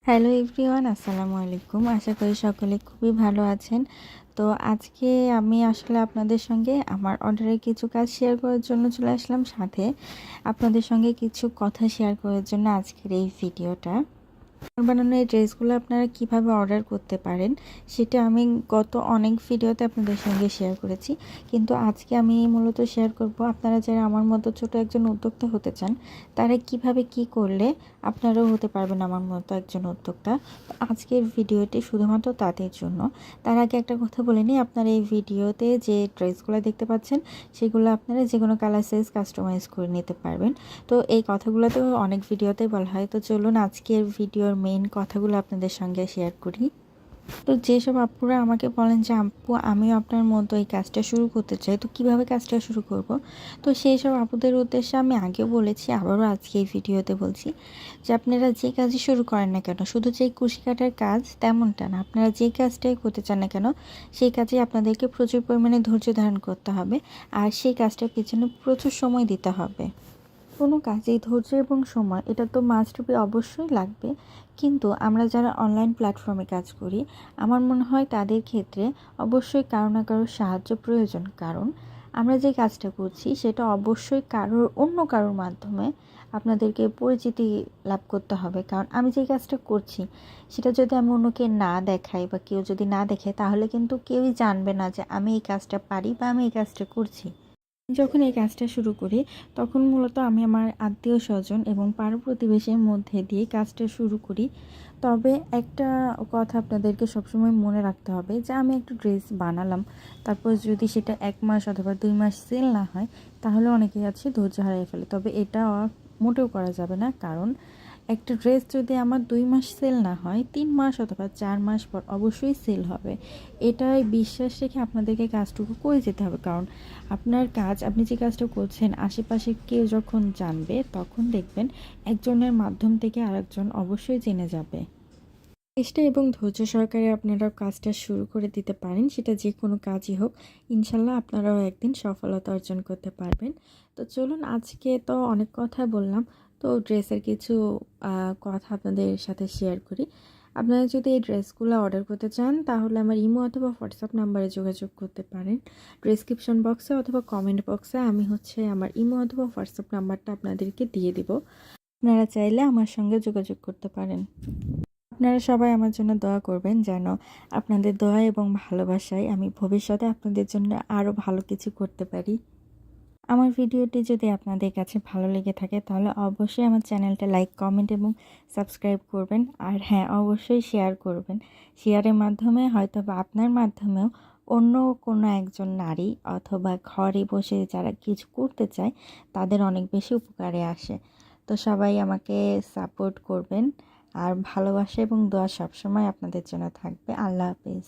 Hello everyone, আসসালামু আলাইকুম। আশা করি সকলে খুবই ভালো আছেন। তো আজকে আমি আসলে আপনাদের সঙ্গে আমার অর্ডারের কিছু কাজ শেয়ার করার জন্য চলে আসলাম, সাথে আপনাদের সঙ্গে কিছু কথা শেয়ার করার জন্য আজকের এই ভিডিওটা। বানানো এই ড্রেসগুলো আপনারা কিভাবে অর্ডার করতে পারেন সেটা আমি গত অনেক ভিডিওতে আপনাদের সঙ্গে শেয়ার করেছি, কিন্তু আজকে আমি মূলত শেয়ার করব আপনারা যারা আমার মতো ছোট একজন উদ্যোক্তা হতে চান তারা কিভাবে কি করলে আপনারাও হতে পারবেন আমার মতো একজন উদ্যোক্তা। তো আজকের ভিডিওটি শুধুমাত্র তাদের জন্য। তার আগে একটা কথা বলে নিই, আপনারা এই ভিডিওতে যে ড্রেসগুলো দেখতে পাচ্ছেন সেগুলো আপনারা যে কোনো কালার সাইজ কাস্টমাইজ করে নিতে পারবেন। তো এই কথাগুলো তো অনেক ভিডিওতে বলা হয়, তো চলুন আজকের ভিডিওর মেইন কথাগুলো আপনাদের সঙ্গে শেয়ার করি। তো যেসব আপুরা আমাকে বলেন যে আপু আমিও আপনার মতো এই কাজটা শুরু করতে চাই, তো কিভাবে কাজটা শুরু করব, তো সেই সব আপুদের উদ্দেশ্যে আমি আগেও বলেছি, আবারও আজকে এই ভিডিওতে বলছি যে আপনারা যে কাজই শুরু করেন না কেন, শুধু যে কুশি কাটার কাজ তেমনটা না, আপনারা যে কাজটাই করতে চান না কেন সেই কাজে আপনাদেরকে প্রচুর পরিমাণে ধৈর্য ধারণ করতে হবে, আর সেই কাজটার পিছনে প্রচুর সময় দিতে হবে। কোনো কাজেই ধৈর্য এবং সময় এটা তো মাস্ট বি অবশ্যই লাগবে, কিন্তু আমরা যারা অনলাইন প্ল্যাটফর্মে কাজ করি আমার মনে হয় তাদের ক্ষেত্রে অবশ্যই কারো না কারোর সাহায্য প্রয়োজন। কারণ আমরা যে কাজটা করছি সেটা অবশ্যই অন্য কারোর মাধ্যমে আপনাদেরকে পরিচিতি লাভ করতে হবে। কারণ আমি যে কাজটা করছি সেটা যদি আমি অন্যকে না দেখাই বা কেউ যদি না দেখে তাহলে কিন্তু কেউই জানবে না যে আমি এই কাজটা পারি বা আমি এই কাজটা করছি। যখন এই কাজটা শুরু করি তখন মূলত আমি আমার আত্মীয় স্বজন এবং পাড়া প্রতিবেশীর মধ্যে দিয়ে কাজটা শুরু করি। তবে একটা কথা আপনাদেরকে সবসময় মনে রাখতে হবে যে আমি একটা ড্রেস বানালাম, তারপর যদি সেটা 1 মাস অথবা 2 মাস সেল না হয় তাহলে অনেকেই আছে ধৈর্য হারিয়ে ফেলে। তবে এটা মোটেও করা যাবে না, কারণ একটা ড্রেস যদি আমার 2 মাস সেল না হয় 3 মাস অথবা 4 মাস পর অবশ্যই সেল হবে। এটাই বিশ্বাস রেখে আপনাদেরকে কাজটুকু করে যেতে হবে। কারণ আপনার কাজ, আপনি যে কাজটা করছেন আশেপাশে কেউ যখন জানবে তখন দেখবেন একজনের মাধ্যম থেকে আরেকজন অবশ্যই জেনে যাবে। চেষ্টা এবং ধৈর্য সহকারে আপনারা কাজটা শুরু করে দিতে পারেন, সেটা যে কোনো কাজই হোক, ইনশাল্লাহ আপনারাও একদিন সফলতা অর্জন করতে পারবেন। তো চলুন আজকে তো অনেক কথা বললাম, তো ড্রেসের কিছু কথা আপনাদের সাথে শেয়ার করি। আপনারা যদি এই ড্রেসগুলো অর্ডার করতে চান তাহলে আমার ইমো অথবা হোয়াটসঅ্যাপ নাম্বারে যোগাযোগ করতে পারেন। ডিসক্রিপশন বক্সে অথবা কমেন্ট বক্সে আমি আমার ইমো অথবা হোয়াটসঅ্যাপ নাম্বারটা আপনাদেরকে দিয়ে দিব। আপনারা চাইলে আমার সঙ্গে যোগাযোগ করতে পারেন। আপনারা সবাই আমার জন্য দোয়া করবেন যেন আপনাদের দোয়া এবং ভালোবাসায় আমি ভবিষ্যতে আপনাদের জন্য আরও ভালো কিছু করতে পারি। আমার ভিডিওটি যদি আপনাদের কাছে ভালো লেগে থাকে তাহলে অবশ্যই আমার চ্যানেলটা লাইক, কমেন্ট এবং সাবস্ক্রাইব করবেন। আর হ্যাঁ, অবশ্যই শেয়ার করবেন। শেয়ারের মাধ্যমে হয়তো বা আপনার মাধ্যমেও অন্য কোনো একজন নারী অথবা ঘরে বসে যারা কিছু করতে চায় তাদের অনেক বেশি উপকারে আসে। তো সবাই আমাকে সাপোর্ট করবেন, আর ভালোবাসা এবং দোয়া সবসময় আপনাদের জন্য থাকবে। আল্লাহ হাফেজ।